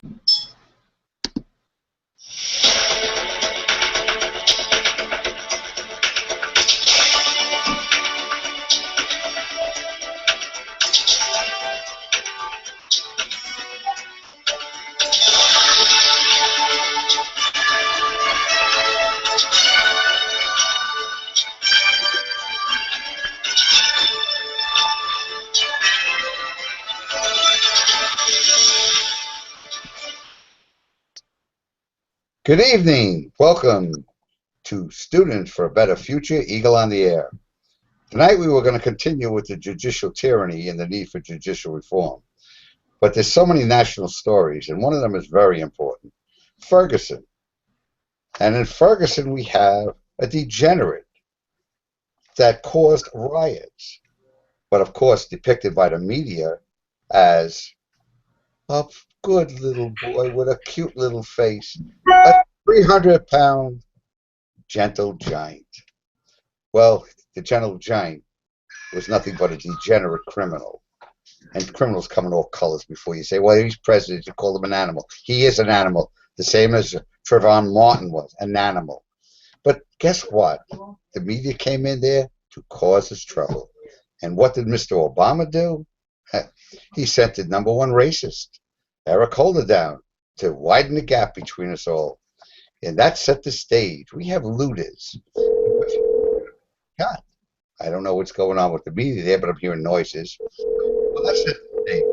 Good evening. Welcome to Students for a Better Future, Eagle on the Air. Tonight we were going to continue with the judicial tyranny and the need for judicial reform. But there's so many national stories, and one of them is very important. Fergusion. And in Ferguson we have a degenerate that caused riots, but of course depicted by the media as a good little boy with a cute little face, a 300-pound gentle giant. Well, the gentle giant was nothing but a degenerate criminal. And criminals come in all colors before you say, well, he's president, you call him an animal. He is an animal, the same as Trayvon Martin was, an animal. But guess what? The media came in there to cause us trouble. And what did Mr. Obama do? He sent the #1 racist, Eric Holder, down to widen the gap between us all. And that set the stage. We have looters. God, I don't know what's going on with the media there, but I'm hearing noises. Well, that set the stage.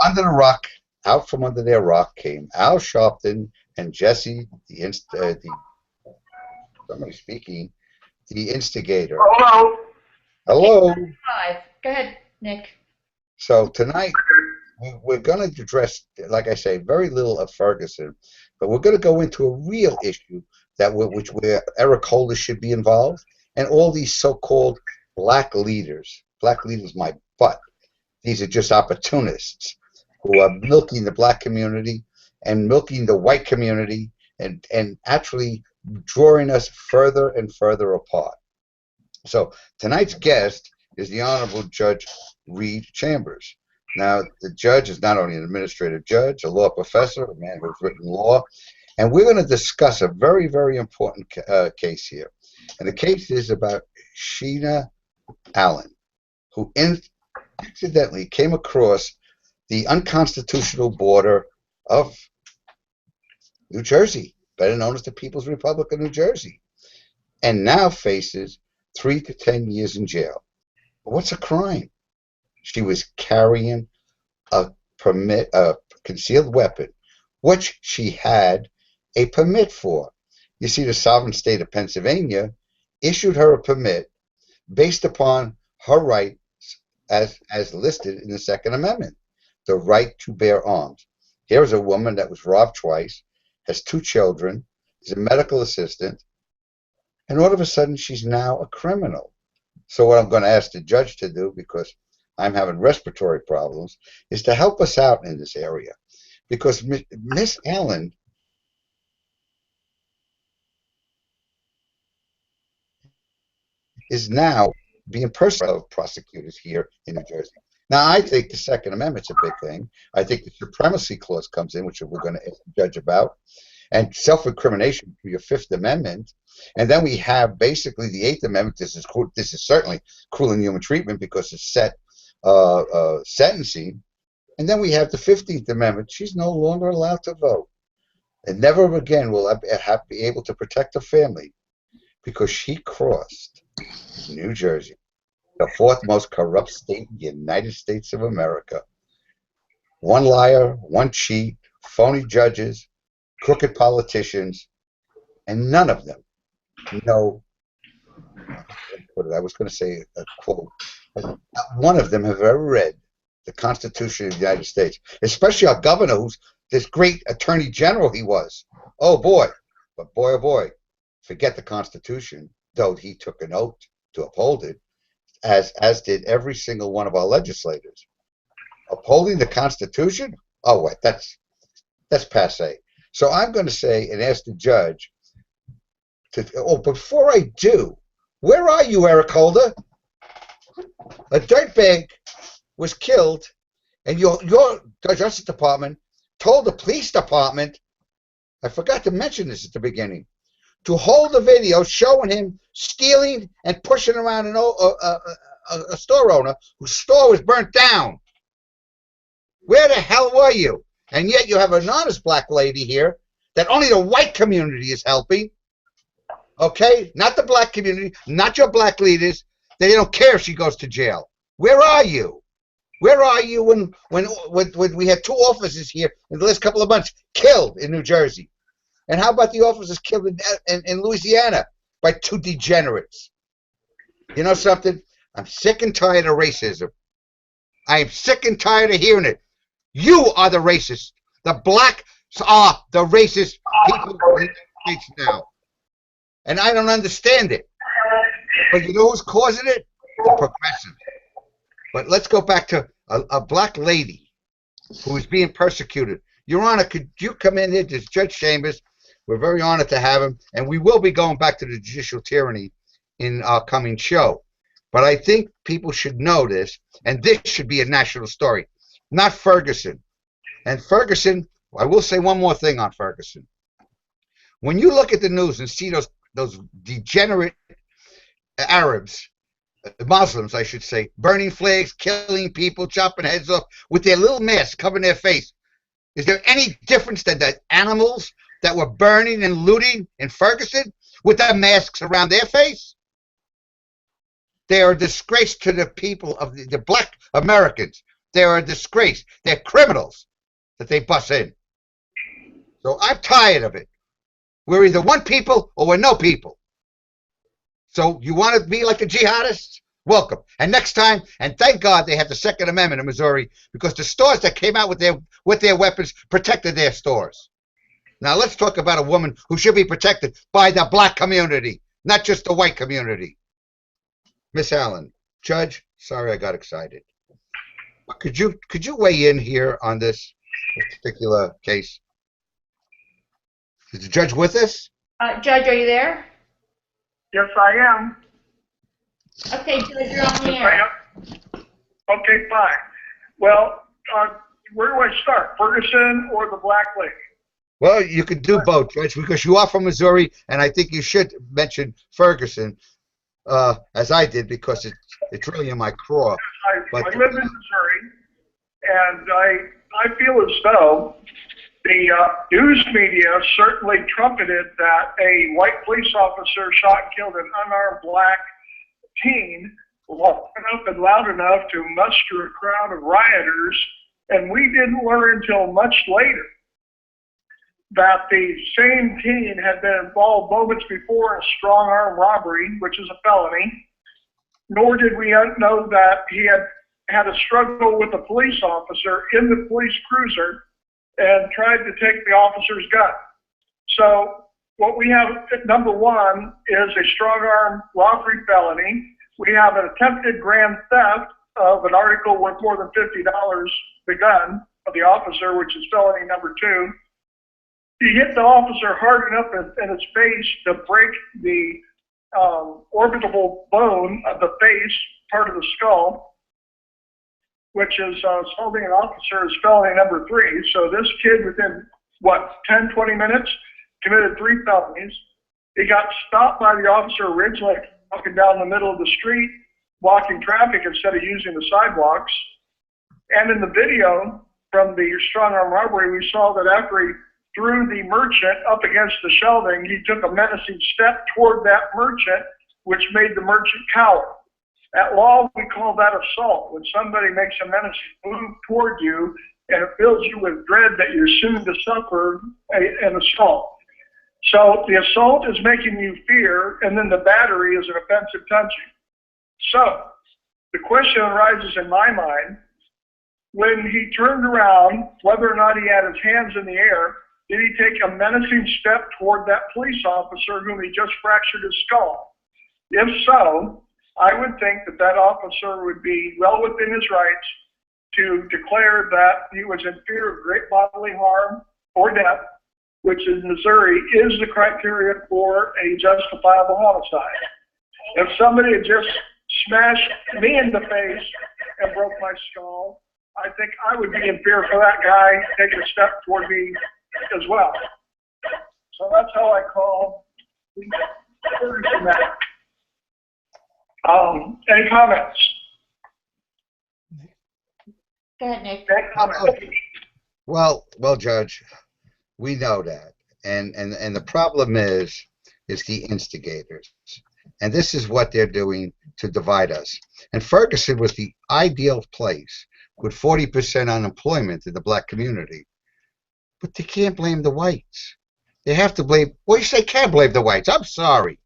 Under the rock, out from under their rock came Al Sharpton and Jesse, somebody speaking, the instigator. Hello. Hello. Five. Go ahead, Nick. So tonight we're going to address, like I say, very little of Ferguson, but we're going to go into a real issue where Eric Holder should be involved, and all these so-called black leaders. Black leaders, my butt. These are just opportunists who are milking the black community and milking the white community and actually drawing us further and further apart. So tonight's guest is the Honorable Judge Reed Chambers. Now, the judge is not only an administrative judge, a law professor, a man who's written law, and we're going to discuss a very, very important case here. And the case is about Sheenan Allen, who accidentally came across the unconstitutional border of New Jersey, better known as the People's Republic of New Jersey, and now faces 3 to 10 years in jail. What's a crime? She was carrying a concealed weapon, which she had a permit for. You see, the sovereign state of Pennsylvania issued her a permit based upon her rights as listed in the Second Amendment, the right to bear arms. Here's a woman that was robbed twice, has 2 children, is a medical assistant, and all of a sudden she's now a criminal. So what I'm going to ask the judge to do, because I'm having respiratory problems, is to help us out in this area. Because Miss Allen is now being persecuted by prosecutors here in New Jersey. Now, I think the Second Amendment's a big thing. I think the Supremacy Clause comes in, which we're going to ask the judge about, and self-incrimination through your Fifth Amendment. And then we have basically the Eighth Amendment. This is certainly cruel and inhuman treatment because it's set sentencing. And then we have the 15th Amendment. She's no longer allowed to vote. And never again will I be able to protect her family because she crossed New Jersey, the 4th most corrupt state in the United States of America. One liar, one cheat, phony judges, crooked politicians, and none of them know. I was going to say a quote. Not one of them have ever read the Constitution of the United States, especially our governor, who's this great attorney general he was. Oh boy, but boy, oh boy, forget the Constitution, though he took an oath to uphold it, as did every single one of our legislators. Upholding the Constitution? Oh wait, that's passé. So I'm going to say and ask the judge to. Oh, before I do, where are you, Eric Holder? A dirtbag was killed, and your Justice Department told the police department, I forgot to mention this at the beginning, to hold the video showing him stealing and pushing around a store owner whose store was burnt down. Where the hell were you? And yet you have an honest black lady here that only the white community is helping. Okay? Not the black community, not your black leaders. They don't care if she goes to jail. Where are you? Where are you when we had 2 officers here in the last couple of months killed in New Jersey? And how about the officers killed in Louisiana by 2 degenerates? You know something? I'm sick and tired of racism. I am sick and tired of hearing it. You are the racist. The blacks are the racist people in the United States now. And I don't understand it. But you know who's causing it? The progressives. But let's go back to a black lady who is being persecuted. Your Honor, could you come in here to Judge Chambers? We're very honored to have him. And we will be going back to the judicial tyranny in our coming show. But I think people should know this, and this should be a national story, not Ferguson. And Ferguson, I will say one more thing on Ferguson. When you look at the news and see those degenerate Arabs, Muslims, I should say, burning flags, killing people, chopping heads off with their little masks covering their face, is there any difference than the animals that were burning and looting in Ferguson with their masks around their face? They are a disgrace to the people of the black Americans. They are a disgrace. They're criminals that they bust in. So I'm tired of it. We're either one people or we're no people. So you want to be like the jihadists? Welcome. And next time, and thank God they have the Second Amendment in Missouri, because the stores that came out with their weapons protected their stores. Now let's talk about a woman who should be protected by the black community, not just the white community. Miss Allen, Judge, sorry I got excited. Could you weigh in here on this particular case? Is the judge with us? Judge, are you there? Yes, I am. Okay, Judge, you're on the Yes, air. I am. Okay, fine. Well, where do I start? Ferguson or the black lady? Well, you could do both, Judge, because you are from Missouri, and I think you should mention Ferguson, as I did, because it's really in my craw. I live in Missouri, and I feel as though the news media certainly trumpeted that a white police officer shot and killed an unarmed black teen long enough and loud enough to muster a crowd of rioters, and we didn't learn until much later that the same teen had been involved moments before in a strong arm robbery, which is a felony, nor did we know that he had a struggle with a police officer in the police cruiser and tried to take the officer's gun. So what we have at number 1 is a strong arm robbery felony. We have an attempted grand theft of an article worth more than $50, the gun of the officer, which is felony number 2. He hit the officer hard enough in his face to break the orbital bone of the face, part of the skull, which is assaulting an officer, is felony number 3. So this kid, within, 10, 20 minutes, committed 3 felonies. He got stopped by the officer originally walking down the middle of the street, blocking traffic instead of using the sidewalks. And in the video from the strong arm robbery, we saw that after he threw the merchant up against the shelving, he took a menacing step toward that merchant, which made the merchant cower. At law, we call that assault, when somebody makes a menacing move toward you and it fills you with dread that you're soon to suffer an assault. So the assault is making you fear, and then the battery is an offensive touching. So the question arises in my mind, when he turned around, whether or not he had his hands in the air, did he take a menacing step toward that police officer whom he just fractured his skull? If so, I would think that that officer would be well within his rights to declare that he was in fear of great bodily harm or death, which in Missouri is the criteria for a justifiable homicide. If somebody had just smashed me in the face and broke my skull, I think I would be in fear for that guy taking a step toward me as well. So that's how I call Ferguson that. Any comments? Go ahead, Nick. Any comments? Well, Judge, we know that, and the problem is the instigators, and this is what they're doing to divide us. And Ferguson was the ideal place with 40% unemployment in the black community, but they can't blame the whites. They have to blame. Well, you say can't blame the whites. I'm sorry,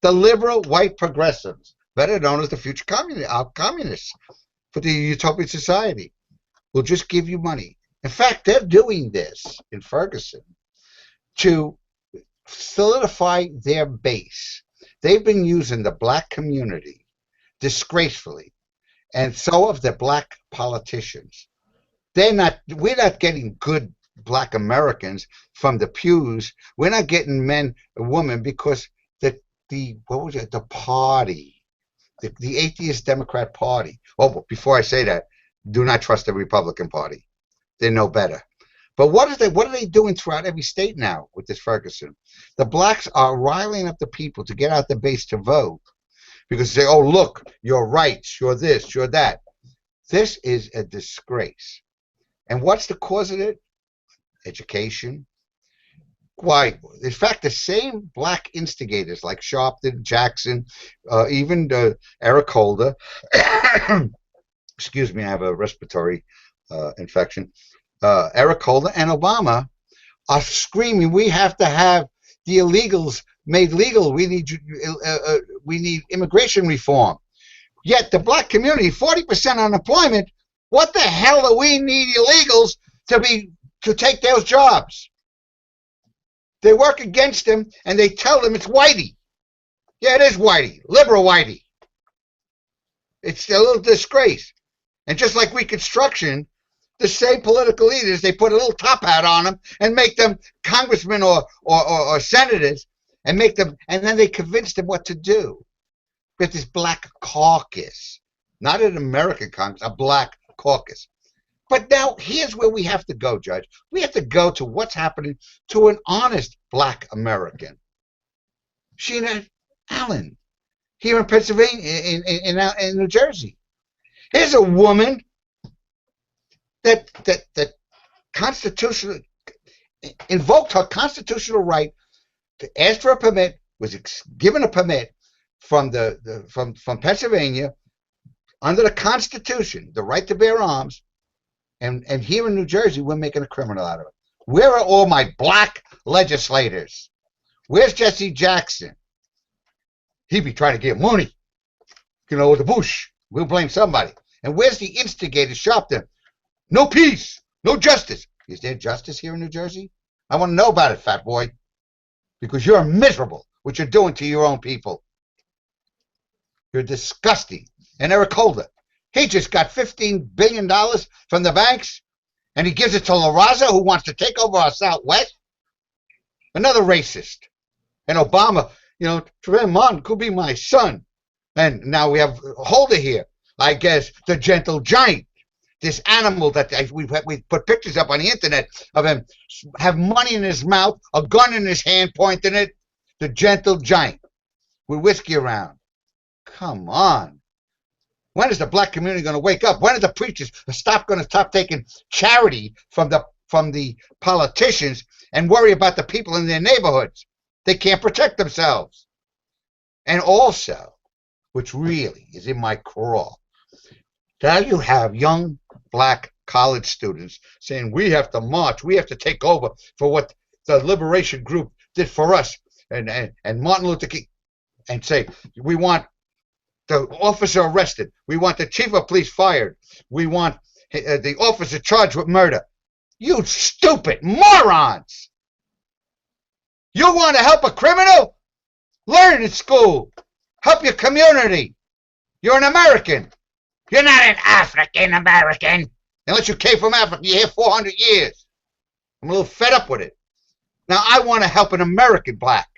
the liberal white progressives, better known as the future communists for the utopian society, will just give you money. In fact, they're doing this in Ferguson to solidify their base. They've been using the black community disgracefully, and so have the black politicians. We're not getting good black Americans from the pews. We're not getting men and women because the party, the atheist Democrat Party. Well, before I say that, do not trust the Republican Party. They know better. But what are they doing throughout every state now with this Ferguson? The blacks are riling up the people to get out the base to vote because they say, oh, look, you're rights, you're this, you're that. This is a disgrace. And what's the cause of it? Education. Why? In fact, the same black instigators like Sharpton, Jackson, even Eric Holder, excuse me, I have a respiratory infection. Eric Holder and Obama are screaming, we have to have the illegals made legal. We need immigration reform. Yet the black community, 40% unemployment. What the hell do we need illegals to take those jobs? They work against them and they tell them it's whitey. Yeah, it is whitey, liberal whitey. It's a little disgrace. And just like Reconstruction, the same political leaders, they put a little top hat on them and make them congressmen or senators and then they convince them what to do. With this black caucus, not an American Congress, a black caucus. But now here's where we have to go, Judge. We have to go to what's happening to an honest black American. Sheenan Allen, here in Pennsylvania, in New Jersey. Here's a woman that constitutionally invoked her constitutional right to ask for a permit, was given a permit from from Pennsylvania under the Constitution, the right to bear arms, and here in New Jersey we're making a criminal out of it. Where are all my black legislators? Where's Jesse Jackson? He'd be trying to get money, with the Bush. We'll blame somebody. And where's the instigator Sharpton? No peace, no justice. Is there justice here in New Jersey? I want to know about it, fat boy, because you're miserable what you're doing to your own people. You're disgusting. And Eric Holder, he just got $15 billion from the banks, and he gives it to La Raza, who wants to take over our Southwest. Another racist. And Obama, Trayvon Martin could be my son. And now we have Holder here, I guess, the gentle giant. This animal that we put pictures up on the internet of him have money in his mouth, a gun in his hand pointing it, the gentle giant with whiskey around. Come on. When is the black community going to wake up? When are the preachers going to stop taking charity from the politicians and worry about the people in their neighborhoods? They can't protect themselves. And also, which really is in my craw, now you have young black college students saying we have to march, we have to take over for what the liberation group did for us, and Martin Luther King, and say we want the officer arrested, we want the chief of police fired, we want the officer charged with murder. You stupid morons! You want to help a criminal? Learn in school. Help your community. You're an American. You're not an African American. Unless you came from Africa, you're here 400 years. I'm a little fed up with it. Now, I want to help an American black.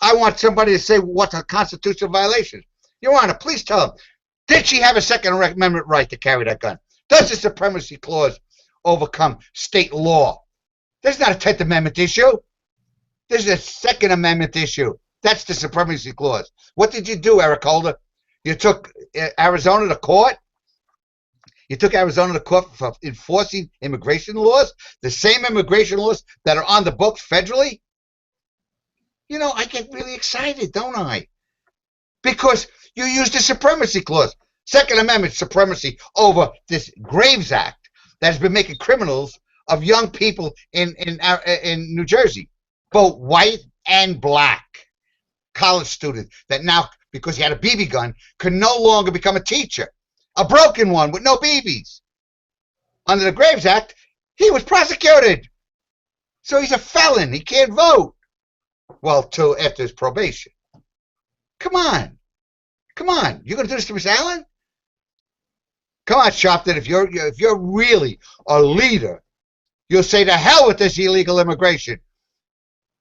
I want somebody to say what's a constitutional violation. Your Honor, please tell him, did she have a Second Amendment right to carry that gun? Does the Supremacy Clause overcome state law? There's not a 10th Amendment issue. There's a Second Amendment issue. That's the Supremacy Clause. What did you do, Eric Holder? You took Arizona to court? You took Arizona to court for enforcing immigration laws, the same immigration laws that are on the books federally? You know, I get really excited, don't I? Because you use the Supremacy Clause, Second Amendment supremacy over this Graves Act that has been making criminals of young people in New Jersey, both white and black college students that now, because he had a BB gun, could no longer become a teacher, a broken one with no BBs. Under the Graves Act, he was prosecuted. So he's a felon. He can't vote. Well, till after his probation. Come on. Come on. You're going to do this to Miss Allen? Come on, Sharpton. If you're really a leader, you'll say to hell with this illegal immigration.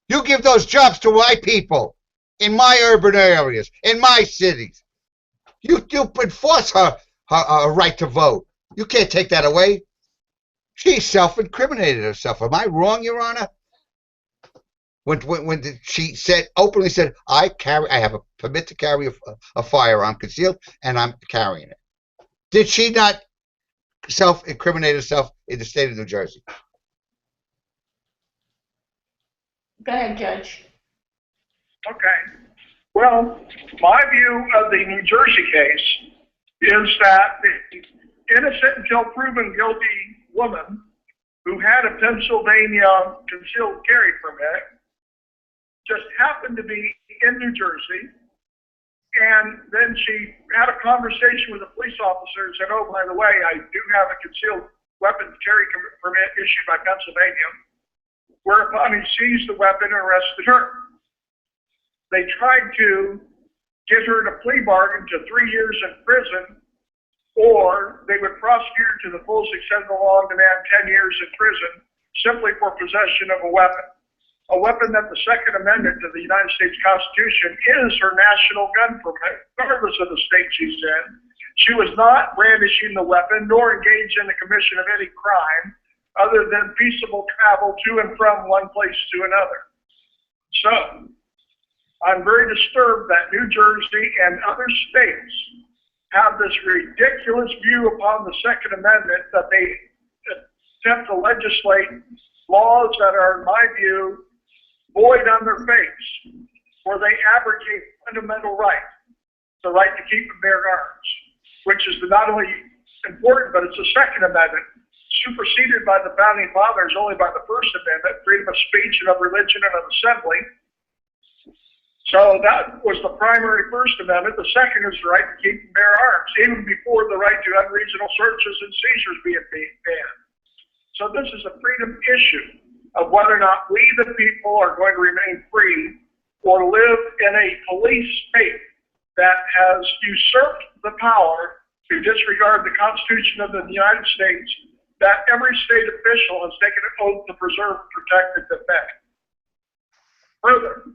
You give those jobs to white people in my urban areas, in my cities. You enforce her right to vote. You can't take that away. She self-incriminated herself. Am I wrong, Your Honor? When she openly said, I have a permit to carry a firearm concealed, and I'm carrying it. Did she not self-incriminate herself in the state of New Jersey? Go ahead, Judge. Okay. Well, my view of the New Jersey case is that the innocent until proven guilty woman who had a Pennsylvania concealed carry permit just happened to be in New Jersey, and then she had a conversation with a police officer and said, oh, by the way, I do have a concealed weapons carry permit issued by Pennsylvania, whereupon he seized the weapon and arrested her. They tried to get her to plea bargain to 3 years in prison, or they would prosecute her to the fullest extent of the law and demand 10 years in prison simply for possession of a weapon that the Second Amendment to the United States Constitution is her national gun permit, regardless of the state she's in. She was not brandishing the weapon nor engaged in the commission of any crime other than peaceable travel to and from one place to another. So, I'm very disturbed that New Jersey and other states have this ridiculous view upon the Second Amendment that they attempt to legislate laws that are, in my view, void on their face, where they abrogate fundamental right, the right to keep and bear arms, which is not only important, but it's the Second Amendment, superseded by the Founding Fathers only by the First Amendment, freedom of speech and of religion and of assembly. So that was the primary First Amendment. The second is the right to keep and bear arms, even before the right to unreasonable searches and seizures being banned. So this is a freedom issue of whether or not we, the people, are going to remain free or live in a police state that has usurped the power to disregard the Constitution of the United States that every state official has taken an oath to preserve, protect, and defend. Further,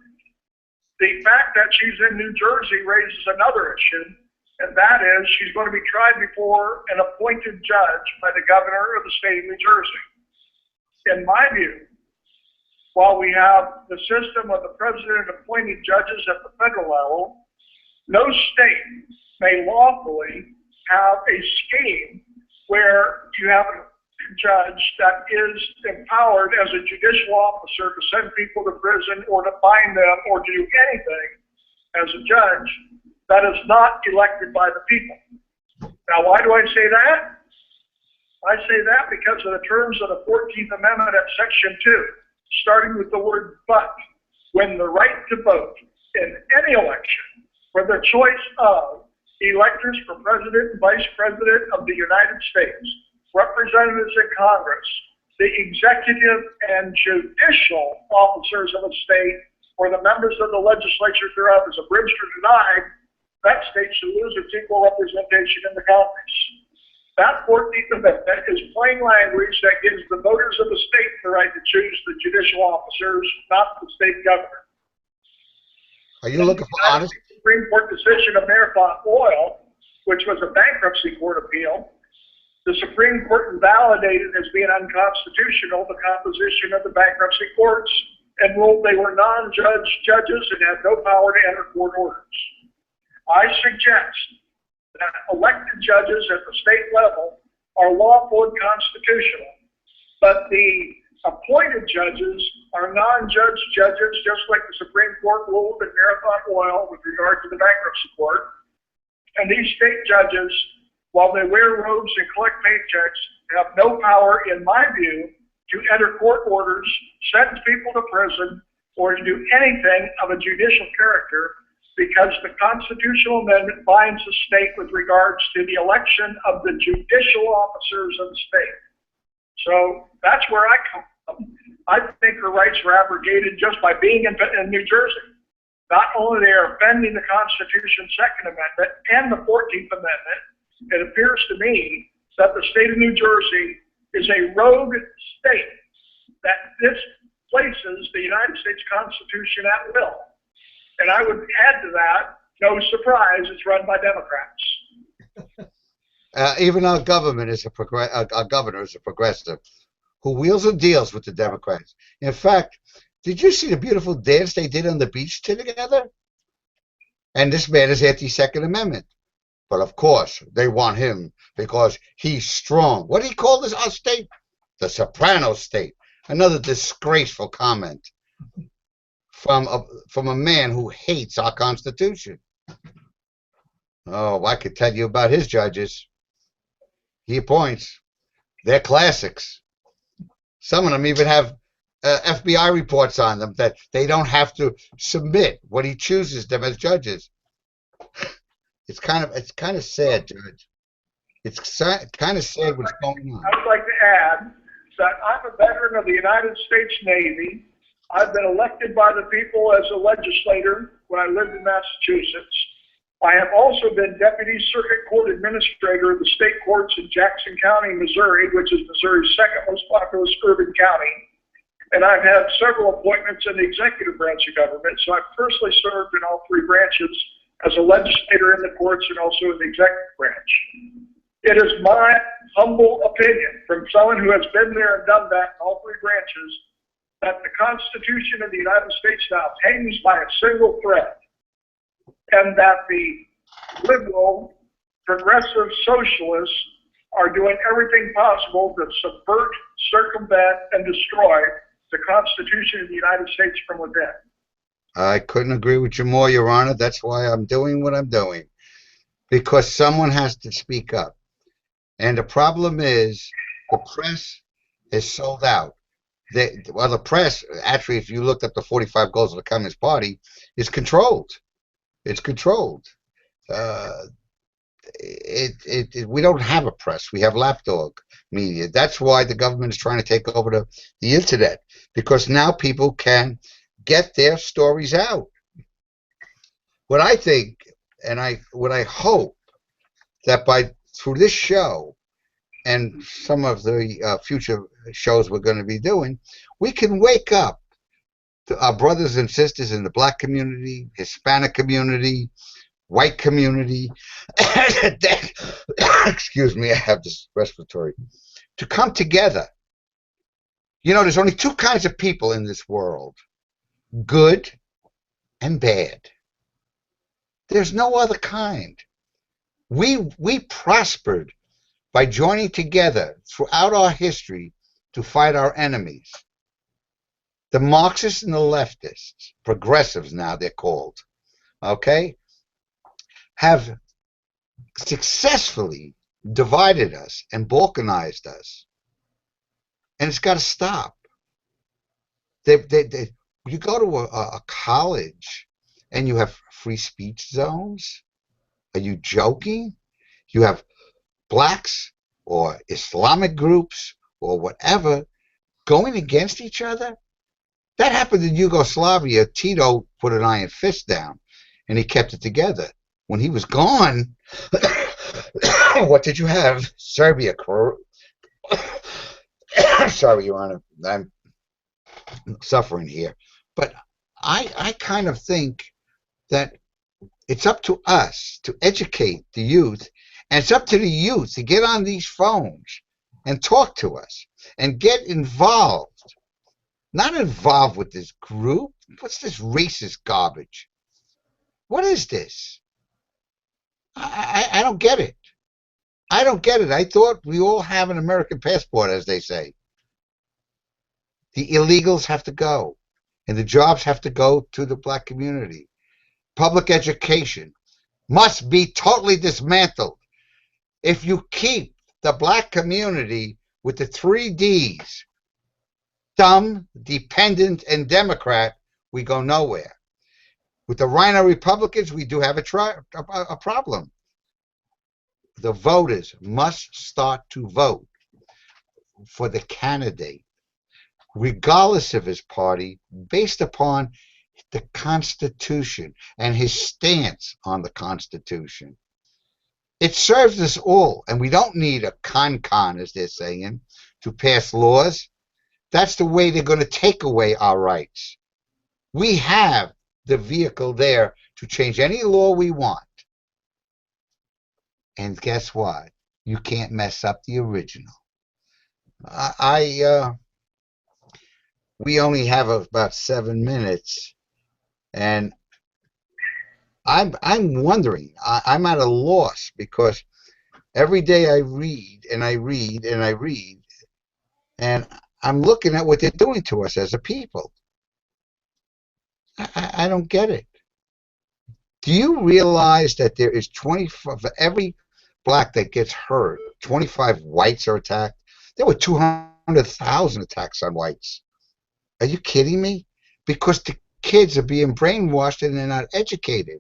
the fact that she's in New Jersey raises another issue, and that is she's going to be tried before an appointed judge by the governor of the state of New Jersey. In my view, while we have the system of the president appointing judges at the federal level, no state may lawfully have a scheme where you have a judge that is empowered as a judicial officer to send people to prison or to bind them or to do anything as a judge that is not elected by the people. Now, why do I say that? I say that because of the terms of the 14th Amendment at Section 2, starting with the word but, when the right to vote in any election for the choice of electors for president and vice president of the United States, representatives in Congress, the executive and judicial officers of a state, or the members of the legislature thereof is abridged or denied, that state should lose its equal representation in the Congress. That 14th Amendment is plain language that gives the voters of the state the right to choose the judicial officers, not the state governor. Are you looking for honest? The Supreme Court decision of Marathon Oil, which was a bankruptcy court appeal, The Supreme Court invalidated as being unconstitutional the composition of the bankruptcy courts and ruled they were non-judge judges and had no power to enter court orders. I suggest that elected judges at the state level are lawful and constitutional, but the appointed judges are non-judge judges, just like the Supreme Court ruled in Marathon Oil with regard to the bankruptcy court. And these state judges, while they wear robes and collect paychecks, have no power, in my view, to enter court orders, sentence people to prison, or to do anything of a judicial character, because the constitutional amendment binds the state with regards to the election of the judicial officers of the state. So that's where I come from. I think her rights were abrogated just by being in New Jersey. Not only they are offending the Constitution's Second Amendment and the 14th Amendment, it appears to me that the state of New Jersey is a rogue state that displaces the United States Constitution at will. And I would add to that, no surprise, it's run by Democrats. Even our government is our governor is a progressive who wheels and deals with the Democrats. In fact, did you see the beautiful dance they did on the beach together? And this man is anti-Second Amendment. But of course, they want him because he's strong. What do you call this, our state? The Soprano state. Another disgraceful comment from a man who hates our Constitution. Oh, I could tell you about his judges. He appoints. They're classics. Some of them even have FBI reports on them that they don't have to submit when he chooses them as judges. It's kind of sad, Judge. It's kind of sad what's going on. I would like to add that I'm a veteran of the United States Navy. I've been elected by the people as a legislator when I lived in Massachusetts. I have also been Deputy Circuit Court Administrator of the state courts in Jackson County, Missouri, which is Missouri's second most populous urban county. And I've had several appointments in the executive branch of government, so I've personally served in all three branches as a legislator in the courts and also in the executive branch. It is my humble opinion, from someone who has been there and done that in all three branches, that the Constitution of the United States now hangs by a single thread, and that the liberal, progressive socialists are doing everything possible to subvert, circumvent, and destroy the Constitution of the United States from within. I couldn't agree with you more, Your Honor. That's why I'm doing what I'm doing. Because someone has to speak up. And the problem is the press is sold out. The press, actually, if you looked up the 45 goals of the Communist Party, is controlled. It's controlled. We don't have a press. We have lapdog media. That's why the government is trying to take over the internet, because now people can get their stories out. What I think, and what I hope, that through this show and some of the future shows we're going to be doing, we can wake up to our brothers and sisters in the black community, Hispanic community, white community, excuse me, I have this respiratory, to come together. You know, there's only two kinds of people in this world, good and bad. There's no other kind. We prospered by joining together throughout our history to fight our enemies. The Marxists and the leftists, progressives now they're called, okay, have successfully divided us and balkanized us. And it's got to stop. You go to a college and you have free speech zones? Are you joking? You have blacks or Islamic groups or whatever going against each other? That happened in Yugoslavia. Tito put an iron fist down and he kept it together. When he was gone, what did you have? Serbia. Sorry, Your Honor, I'm suffering here. But I kind of think that it's up to us to educate the youth And it's up to the youth to get on these phones and talk to us and get involved. Not involved with this group. What's this racist garbage? What is this? I don't get it. I don't get it. I thought we all have an American passport, as they say. The illegals have to go, and the jobs have to go to the black community. Public education must be totally dismantled. If you keep the black community with the 3 Ds, dumb, dependent, and Democrat, we go nowhere. With the Rhino Republicans, we do have a problem. The voters must start to vote for the candidate, regardless of his party, based upon the Constitution and his stance on the Constitution. It serves us all, and we don't need a con, as they're saying, to pass laws. That's the way they're going to take away our rights. We have the vehicle there to change any law we want. And guess what? You can't mess up the original. We only have about 7 minutes, and I'm wondering. I'm at a loss because every day I read and I read and I read, and I'm looking at what they're doing to us as a people. I don't get it. Do you realize that there is 25 for every black that gets hurt, 25 whites are attacked? There were 200,000 attacks on whites. Are you kidding me? Because the kids are being brainwashed and they're not educated.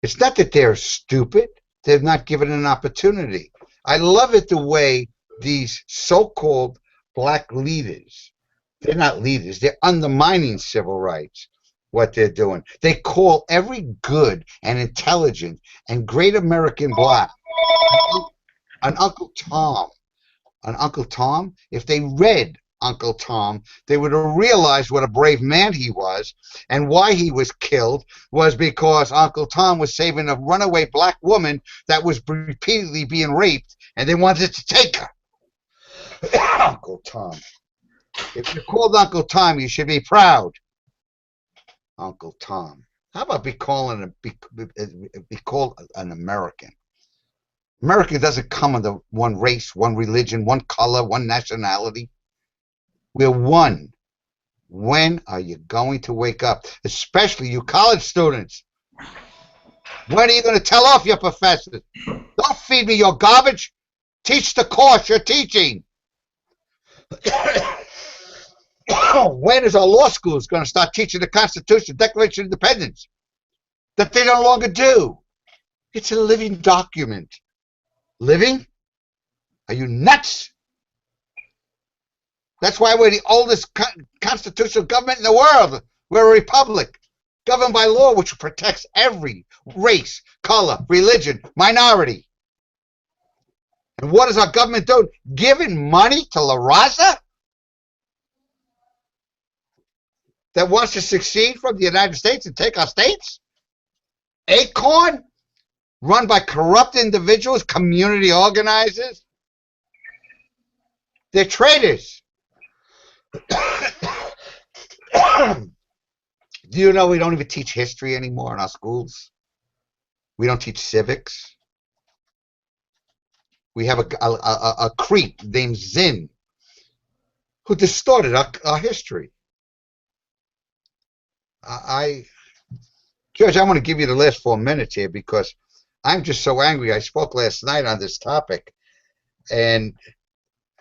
It's not that they're stupid. They're not given an opportunity. I love it the way these so-called black leaders, they're not leaders, they're undermining civil rights, what they're doing. They call every good and intelligent and great American black an Uncle Tom. An Uncle Tom? If they read Uncle Tom, they would have realized what a brave man he was, and why he was killed was because Uncle Tom was saving a runaway black woman that was repeatedly being raped, and they wanted to take her. Uncle Tom. If you're called Uncle Tom, you should be proud. Uncle Tom. How about be called an American? America doesn't come under one race, one religion, one color, one nationality. We're one. When are you going to wake up? Especially you college students. When are you going to tell off your professors? Don't feed me your garbage. Teach the course you're teaching. When is our law schools going to start teaching the Constitution, Declaration of Independence? That they no longer do. It's a living document. Living? Are you nuts? That's why we're the oldest constitutional government in the world. We're a republic, governed by law, which protects every race, color, religion, minority. And what is our government doing? Giving money to La Raza that wants to succeed from the United States and take our states? Acorn, run by corrupt individuals, community organizers. They're traitors. Do you know we don't even teach history anymore in our schools? We don't teach civics. We have a creep named Zinn who distorted our history. George, I want to give you the last 4 minutes here because I'm just so angry. I spoke last night on this topic, and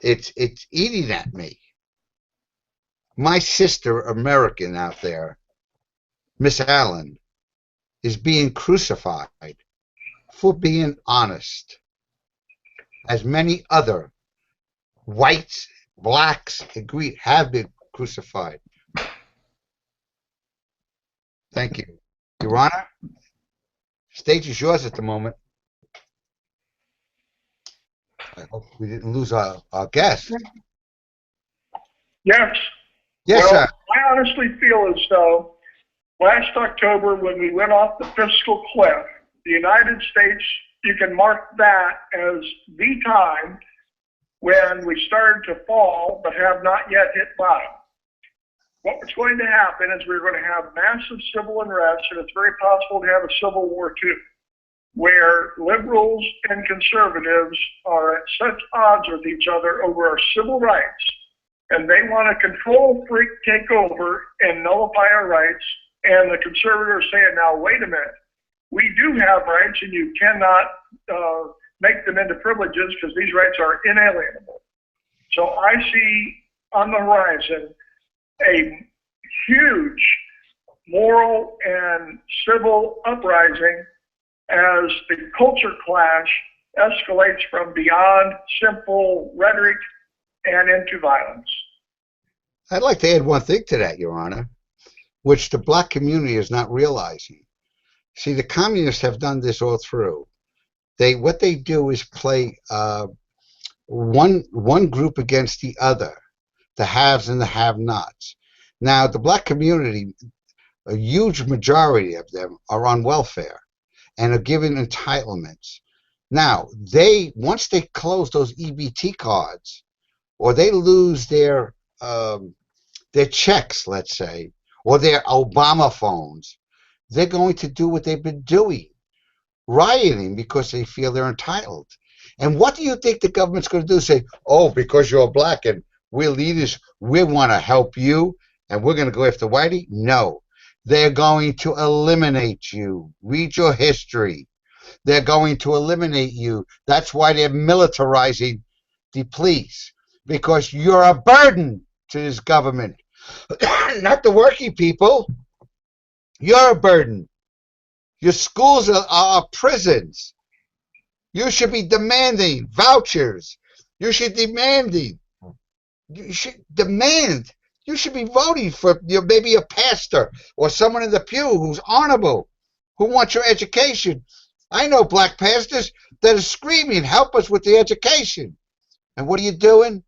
it's eating at me. My sister, American out there, Miss Allen, is being crucified for being honest, as many other whites, blacks, agreed, have been crucified. Thank you. Your Honor, stage is yours at the moment. I hope we didn't lose our guest. Yes. Yes, well, sir. I honestly feel as though last October when we went off the fiscal cliff, the United States you can mark that as the time when we started to fall but have not yet hit bottom. What was going to happen is we're going to have massive civil unrest, and it's very possible to have a civil war too, where liberals and conservatives are at such odds with each other over our civil rights, and they want to control, freak, take over, and nullify our rights. And the conservatives saying, now, wait a minute, we do have rights, and you cannot make them into privileges because these rights are inalienable. So I see on the horizon a huge moral and civil uprising as the culture clash escalates from beyond simple rhetoric and into violence. I'd like to add one thing to that, Your Honor, which the black community is not realizing. See, the communists have done this all through. What they do is play one group against the other, the haves and the have-nots. Now, the black community, a huge majority of them are on welfare and are given entitlements. Now, once they close those EBT cards, or they lose their checks, let's say, or their Obama phones, they're going to do what they've been doing, rioting because they feel they're entitled. And what do you think the government's going to do? Say, oh, because you're black and we're leaders, we want to help you, and we're going to go after Whitey? No. They're going to eliminate you. Read your history. They're going to eliminate you. That's why they're militarizing the police, because you're a burden to this government. Not the working people. You're a burden. Your schools are prisons. You should be demanding vouchers. You should demand. You should be voting for maybe a pastor or someone in the pew who's honorable, who wants your education. I know black pastors that are screaming, help us with the education. And what are you doing?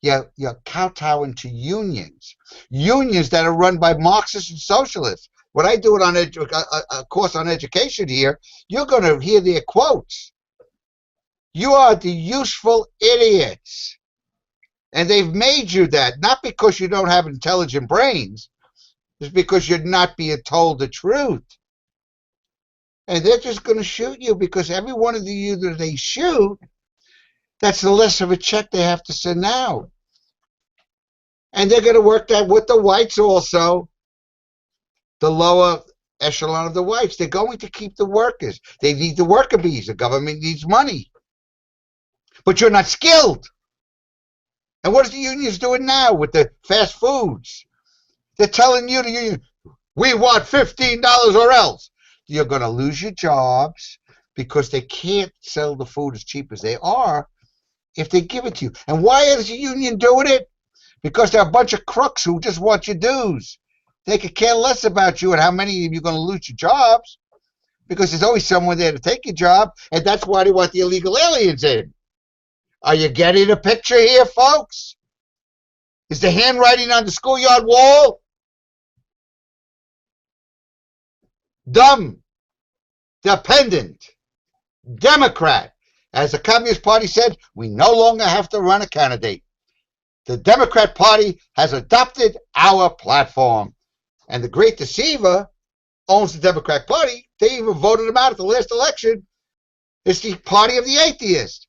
You're kowtowing to unions that are run by Marxists and socialists. When I do it on a course on education here, you're going to hear their quotes. You are the useful idiots. And they've made you that, not because you don't have intelligent brains. It's because you're not being told the truth. And they're just going to shoot you, because every one of you that they shoot, that's the less of a check they have to send out. And they're going to work that with the whites also, the lower echelon of the whites. They're going to keep the workers. They need the worker bees. The government needs money. But you're not skilled. And what is the unions doing now with the fast foods? They're telling you, the union, we want $15 or else. You're going to lose your jobs because they can't sell the food as cheap as they are if they give it to you. And why is the union doing it? Because they're a bunch of crooks who just want your dues. They could care less about you and how many of you are going to lose your jobs, because there's always someone there to take your job, and that's why they want the illegal aliens in. Are you getting a picture here, folks? Is the handwriting on the schoolyard wall? Dumb, dependent, Democrat. As the Communist Party said, we no longer have to run a candidate. The Democrat Party has adopted our platform. And the great deceiver owns the Democrat Party. They even voted him out at the last election. It's the party of the atheist.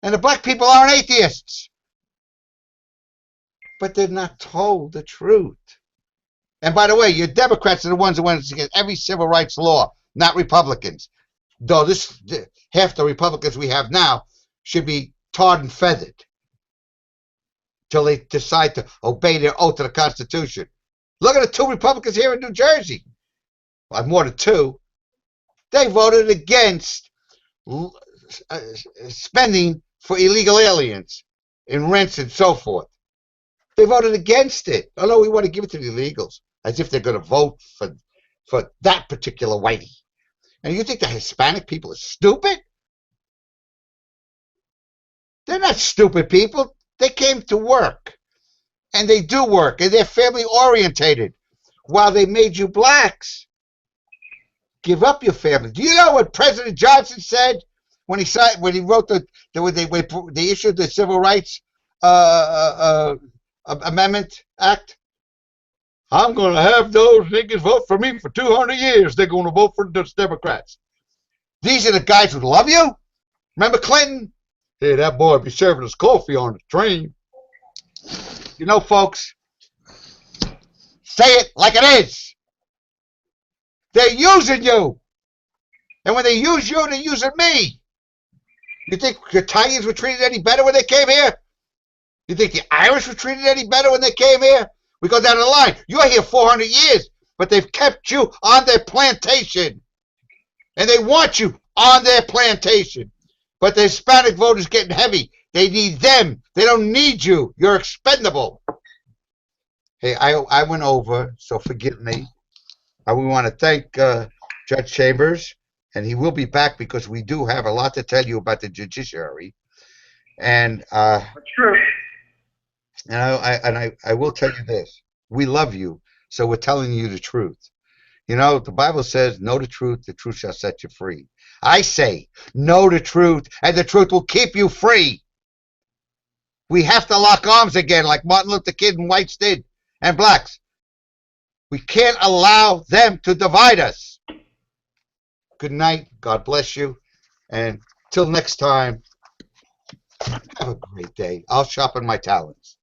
And the black people aren't atheists. But they're not told the truth. And by the way, your Democrats are the ones who went against every civil rights law, not Republicans. Though half the Republicans we have now should be tarred and feathered till they decide to obey their oath to the Constitution. Look at the two Republicans here in New Jersey. Well, more than two. They voted against spending for illegal aliens in rents and so forth. They voted against it. Oh, no, we want to give it to the illegals, as if they're going to vote for that particular whitey. And you think the Hispanic people are stupid? They're not stupid people. They came to work. And they do work. And they're family orientated. While they made you blacks give up your family. Do you know what President Johnson said? when he wrote when they issued the Civil Rights Amendment Act. I'm going to have those niggas vote for me for 200 years. They're going to vote for the Democrats. These are the guys who love you. Remember Clinton? Hey, that boy be serving us coffee on the train. You know, folks, say it like it is. They're using you. And when they use you, they're using me. You think the Italians were treated any better when they came here? You think the Irish were treated any better when they came here? We go down the line. You're here 400 years, but they've kept you on their plantation. And they want you on their plantation. But the Hispanic vote is getting heavy. They need them. They don't need you. You're expendable. Hey, I went over, so forgive me. We want to thank Judge Chambers, and he will be back because we do have a lot to tell you about the judiciary. And That's true. And I will tell you this. We love you, so we're telling you the truth. You know, the Bible says, know the truth shall set you free. I say, know the truth, and the truth will keep you free. We have to lock arms again, like Martin Luther King and whites did, and blacks. We can't allow them to divide us. Good night. God bless you. And till next time, have a great day. I'll sharpen my talents.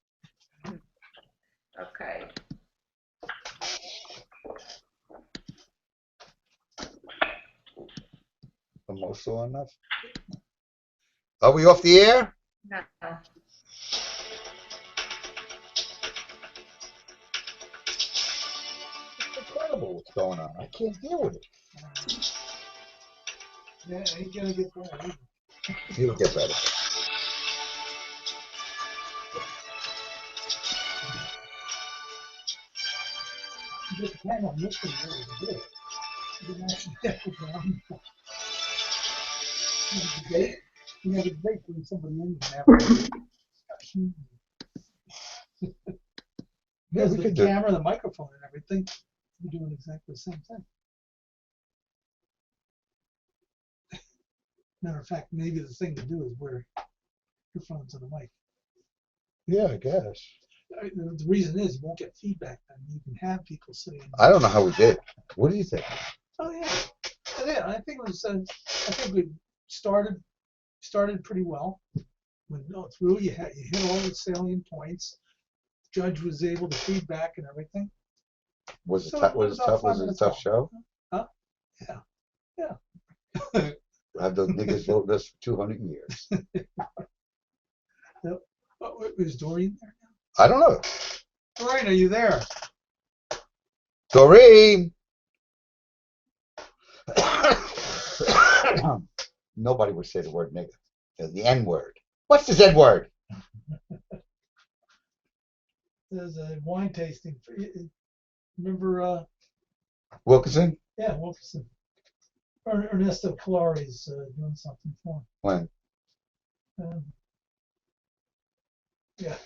Okay. Emotional enough? Are we off the air? No. It's incredible what's going on. I can't deal with it. Yeah, ain't gonna get better. You'll get better. You just kind of missing really good. You didn't actually get it down. You have a debate when somebody in after. Because we the could do it. camera, the microphone, and everything, we're doing exactly the same thing. Matter of fact, maybe the thing to do is wear earphones to the mic. Yeah, I guess. The reason is you won't get feedback. Then you can have people sitting. I don't know how we did. What do you think? Oh yeah, yeah. I think it was. I think we started pretty well. When through, you hit all the salient points. The judge was able to feedback and everything. Was it So tough? Was it tough? Was it a tough show? Huh? Yeah. Yeah. Have those niggas voted us for 200 years. Is Doreen there now? I don't know. Doreen, are you there? Doreen! Nobody would say the word nigga. The N word. What's the Z word? There's a wine tasting. Remember? Wilkinson? Yeah, Wilkinson. Ernesto Calari's doing something for him. When? Yeah.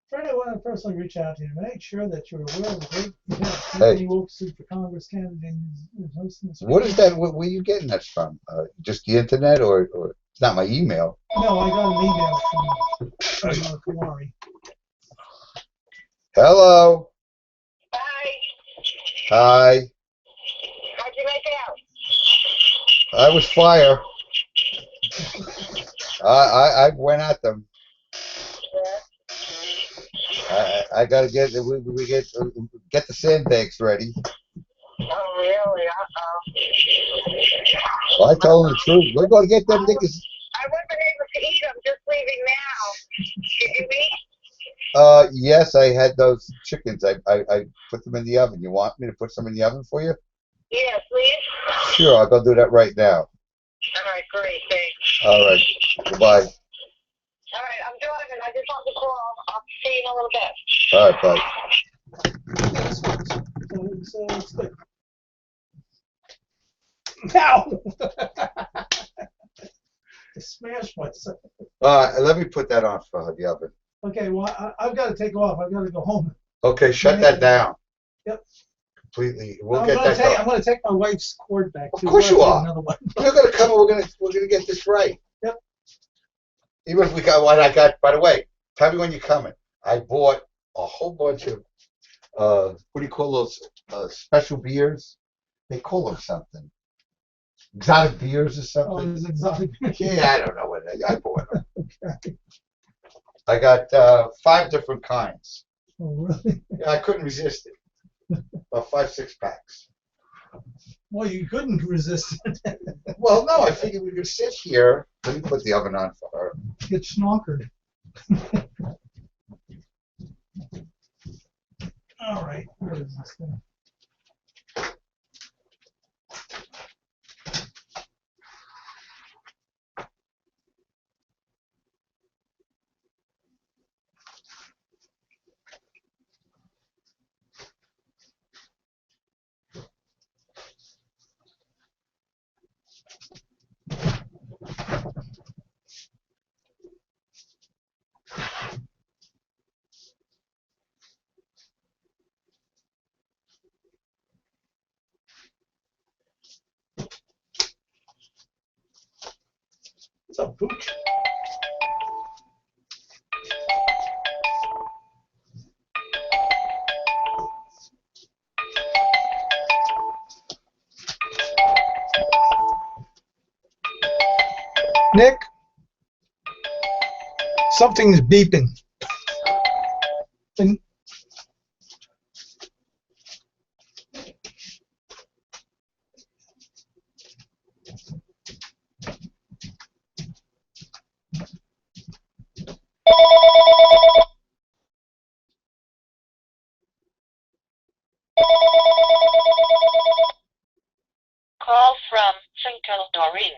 Friday, I want to personally reach out to you and make sure that you're aware of the great event. Hey. Anthony Wilkinson for Congress candidate is hosting this. What is that? Where are you getting that from? Just the internet or it's not my email? No, I got an email from Kalari. Hello. Hi. Hi. How'd you make out? I was fire. I went at them. I gotta get we get the sandbags ready. Oh, really? Well, I told them the truth. We're gonna get them niggas. I wasn't able to eat. I'm just leaving now. Did you eat? Yes, I had those chickens. I put them in the oven. You want me to put some in the oven for you? Yeah, please. Sure, I'll go do that right now. All right, great. Thanks. All right. Goodbye. All right, I'm driving. I just want to call. I'll see you in a little bit. All right, bye. Yeah, this works. So it's good. Ow! I smashed myself. Let me put that on for the oven. Okay, well, I've got to take off. I've got to go home. Okay, shut that down. Yep. completely. We'll I'm get gonna that take, done. I'm gonna take my wife's cord back Of too. course We'll you take are. Another one. You're gonna come and we're gonna get this right. Yep. Even if we got what I got. By the way, tell me when you're coming. I bought a whole bunch of what do you call those special beers? They call them something. Exotic beers or Oh, something. it's exotic. Yeah, I don't know what I bought them. Okay. I got 5 different kinds. Oh, really? Yeah, I couldn't resist it. About 5, 6 packs. Well, you couldn't resist it. Well, no, I figured we could sit here. Let me put the oven on for her. Get snockered. All right. Where is this thing? What's up, Pooch? Nick, something's beeping. And Call from Finkel Doreen.